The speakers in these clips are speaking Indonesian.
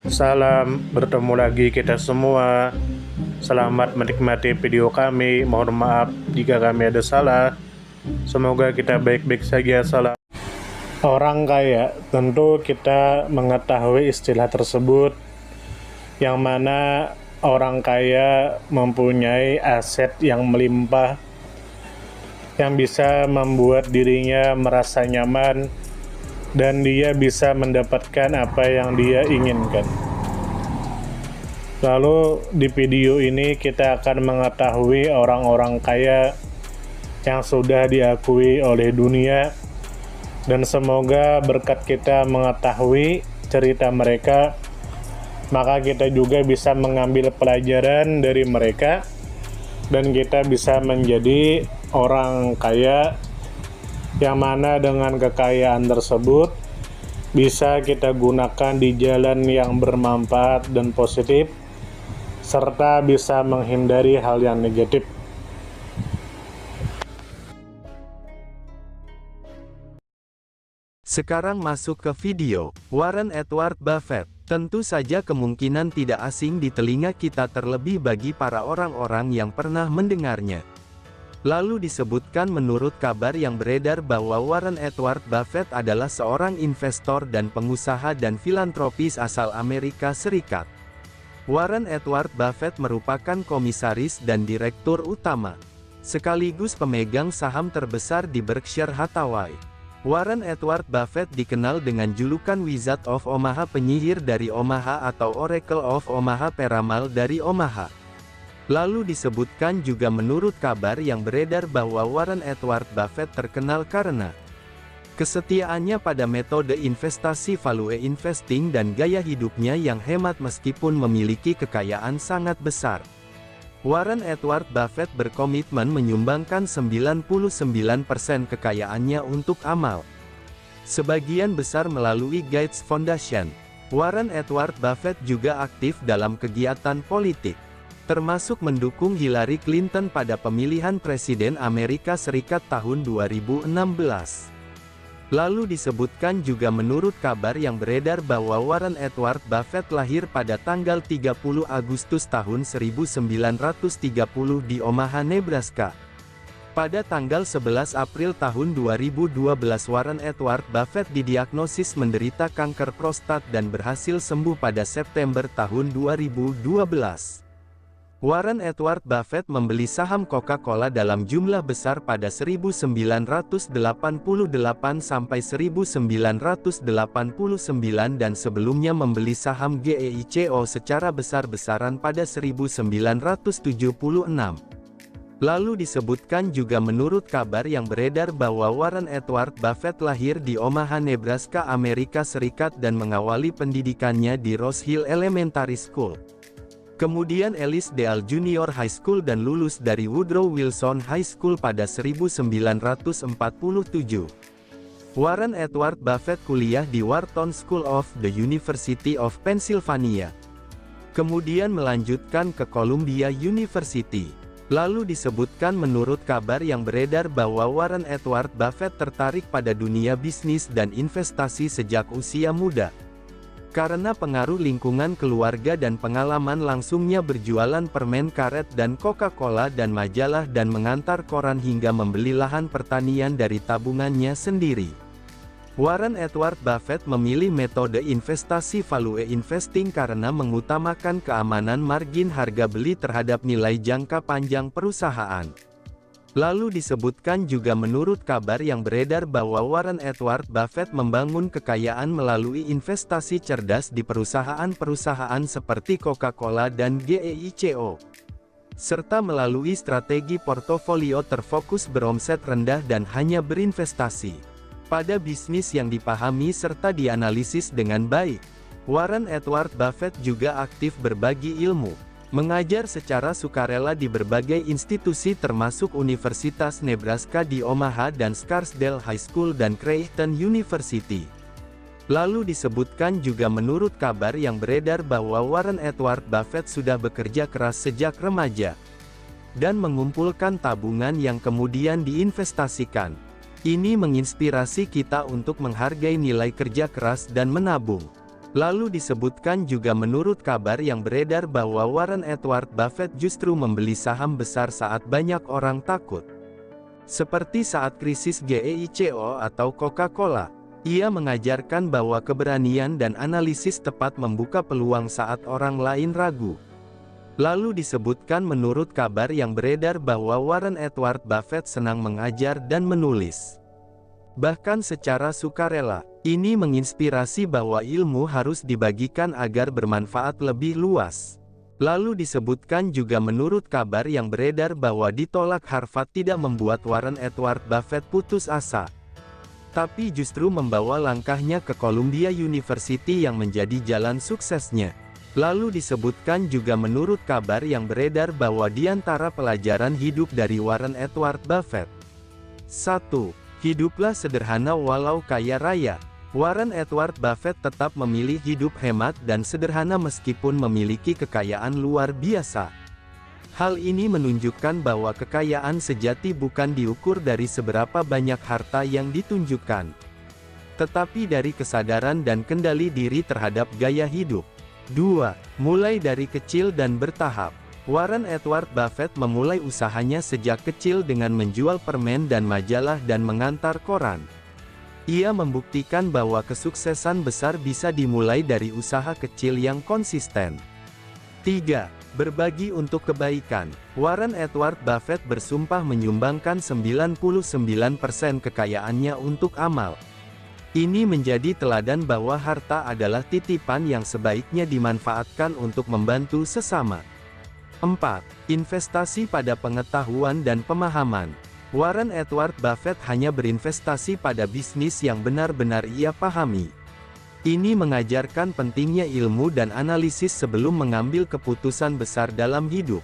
Salam, bertemu lagi kita semua. Selamat menikmati video kami. Mohon maaf jika kami ada salah. Semoga kita baik-baik saja. Salam. Orang kaya, tentu kita mengetahui istilah tersebut, yang mana orang kaya mempunyai aset yang melimpah, yang bisa membuat dirinya merasa nyaman, dan dia bisa mendapatkan apa yang dia inginkan. Lalu di video ini kita akan mengetahui orang-orang kaya yang sudah diakui oleh dunia, dan semoga berkat kita mengetahui cerita mereka, maka kita juga bisa mengambil pelajaran dari mereka, dan kita bisa menjadi orang kaya yang mana dengan kekayaan tersebut bisa kita gunakan di jalan yang bermanfaat dan positif, serta bisa menghindari hal yang negatif. Sekarang masuk ke video. Warren Edward Buffett. Tentu saja kemungkinan tidak asing di telinga kita, terlebih bagi para orang-orang yang pernah mendengarnya. Lalu disebutkan menurut kabar yang beredar bahwa Warren Edward Buffett adalah seorang investor dan pengusaha dan filantropis asal Amerika Serikat. Warren Edward Buffett merupakan komisaris dan direktur utama, sekaligus pemegang saham terbesar di Berkshire Hathaway. Warren Edward Buffett dikenal dengan julukan Wizard of Omaha, penyihir dari Omaha, atau Oracle of Omaha, peramal dari Omaha. Lalu disebutkan juga menurut kabar yang beredar bahwa Warren Edward Buffett terkenal karena kesetiaannya pada metode investasi value investing dan gaya hidupnya yang hemat meskipun memiliki kekayaan sangat besar. Warren Edward Buffett berkomitmen menyumbangkan 99% kekayaannya untuk amal, sebagian besar melalui Gates Foundation. Warren Edward Buffett juga aktif dalam kegiatan politik, termasuk mendukung Hillary Clinton pada pemilihan Presiden Amerika Serikat tahun 2016. Lalu disebutkan juga menurut kabar yang beredar bahwa Warren Edward Buffett lahir pada tanggal 30 Agustus tahun 1930 di Omaha, Nebraska. Pada tanggal 11 April tahun 2012 Warren Edward Buffett didiagnosis menderita kanker prostat dan berhasil sembuh pada September tahun 2012. Warren Edward Buffett membeli saham Coca-Cola dalam jumlah besar pada 1988 sampai 1989 dan sebelumnya membeli saham GEICO secara besar-besaran pada 1976. Lalu disebutkan juga menurut kabar yang beredar bahwa Warren Edward Buffett lahir di Omaha, Nebraska, Amerika Serikat dan mengawali pendidikannya di Rose Hill Elementary School, kemudian Ellis Dale Junior High School, dan lulus dari Woodrow Wilson High School pada 1947. Warren Edward Buffett kuliah di Wharton School of the University of Pennsylvania, kemudian melanjutkan ke Columbia University. Lalu disebutkan menurut kabar yang beredar bahwa Warren Edward Buffett tertarik pada dunia bisnis dan investasi sejak usia muda. Karena pengaruh lingkungan keluarga dan pengalaman langsungnya berjualan permen karet dan Coca-Cola dan majalah dan mengantar koran hingga membeli lahan pertanian dari tabungannya sendiri. Warren Edward Buffett memilih metode investasi value investing karena mengutamakan keamanan margin harga beli terhadap nilai jangka panjang perusahaan. Lalu disebutkan juga menurut kabar yang beredar bahwa Warren Edward Buffett membangun kekayaan melalui investasi cerdas di perusahaan-perusahaan seperti Coca-Cola dan GEICO, serta melalui strategi portofolio terfokus beromset rendah dan hanya berinvestasi pada bisnis yang dipahami serta dianalisis dengan baik. Warren Edward Buffett juga aktif berbagi ilmu, mengajar secara sukarela di berbagai institusi termasuk Universitas Nebraska di Omaha dan Scarsdale High School dan Creighton University. Lalu disebutkan juga menurut kabar yang beredar bahwa Warren Edward Buffett sudah bekerja keras sejak remaja dan mengumpulkan tabungan yang kemudian diinvestasikan. Ini menginspirasi kita untuk menghargai nilai kerja keras dan menabung. Lalu disebutkan juga menurut kabar yang beredar bahwa Warren Edward Buffett justru membeli saham besar saat banyak orang takut. Seperti saat krisis GEICO atau Coca-Cola, ia mengajarkan bahwa keberanian dan analisis tepat membuka peluang saat orang lain ragu. Lalu disebutkan menurut kabar yang beredar bahwa Warren Edward Buffett senang mengajar dan menulis. Bahkan secara sukarela, ini menginspirasi bahwa ilmu harus dibagikan agar bermanfaat lebih luas. Lalu disebutkan juga menurut kabar yang beredar bahwa ditolak Harvard tidak membuat Warren Edward Buffett putus asa, tapi justru membawa langkahnya ke Columbia University yang menjadi jalan suksesnya. Lalu disebutkan juga menurut kabar yang beredar bahwa di antara pelajaran hidup dari Warren Edward Buffett. 1. Hiduplah sederhana walau kaya raya. Warren Edward Buffett tetap memilih hidup hemat dan sederhana meskipun memiliki kekayaan luar biasa. Hal ini menunjukkan bahwa kekayaan sejati bukan diukur dari seberapa banyak harta yang ditunjukkan, tetapi dari kesadaran dan kendali diri terhadap gaya hidup. 2. Mulai dari kecil dan bertahap. Warren Edward Buffett memulai usahanya sejak kecil dengan menjual permen dan majalah dan mengantar koran. Ia membuktikan bahwa kesuksesan besar bisa dimulai dari usaha kecil yang konsisten. 3. Berbagi untuk kebaikan. Warren Edward Buffett bersumpah menyumbangkan 99% kekayaannya untuk amal. Ini menjadi teladan bahwa harta adalah titipan yang sebaiknya dimanfaatkan untuk membantu sesama. 4. Investasi pada pengetahuan dan pemahaman. Warren Edward Buffett hanya berinvestasi pada bisnis yang benar-benar ia pahami. Ini mengajarkan pentingnya ilmu dan analisis sebelum mengambil keputusan besar dalam hidup.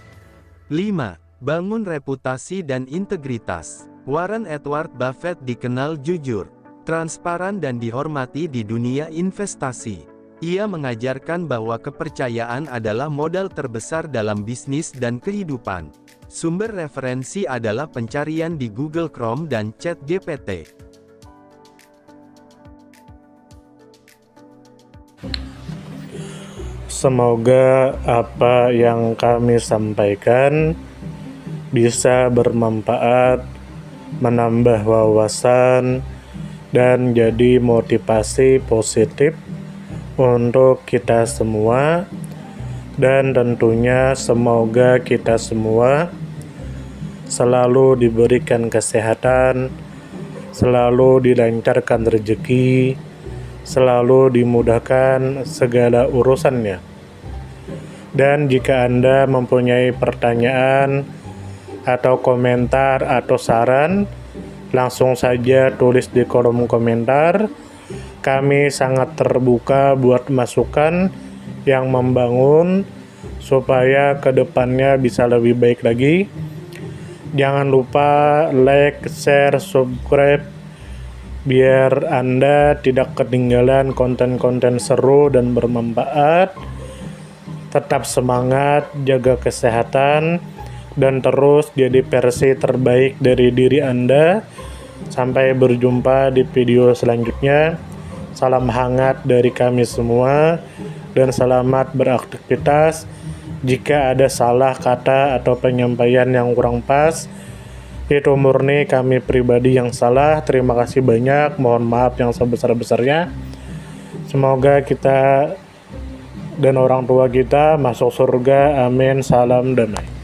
5. Bangun reputasi dan integritas. Warren Edward Buffett dikenal jujur, transparan dan dihormati di dunia investasi. Ia mengajarkan bahwa kepercayaan adalah modal terbesar dalam bisnis dan kehidupan. Sumber referensi adalah pencarian di Google Chrome dan ChatGPT. Semoga apa yang kami sampaikan bisa bermanfaat, menambah wawasan, dan jadi motivasi positif untuk kita semua, dan tentunya semoga kita semua selalu diberikan kesehatan, selalu dilancarkan rezeki, selalu dimudahkan segala urusannya. Dan jika Anda mempunyai pertanyaan atau komentar atau saran, langsung saja tulis di kolom komentar. Kami sangat terbuka buat masukan yang membangun supaya kedepannya bisa lebih baik lagi. Jangan lupa like, share, subscribe biar Anda tidak ketinggalan konten-konten seru dan bermanfaat. Tetap semangat, jaga kesehatan, dan terus jadi versi terbaik dari diri Anda. Sampai berjumpa di video selanjutnya. Salam hangat dari kami semua, dan selamat beraktivitas. Jika ada salah kata atau penyampaian yang kurang pas, itu murni kami pribadi yang salah. Terima kasih banyak, mohon maaf yang sebesar-besarnya. Semoga kita dan orang tua kita masuk surga, amin, salam damai.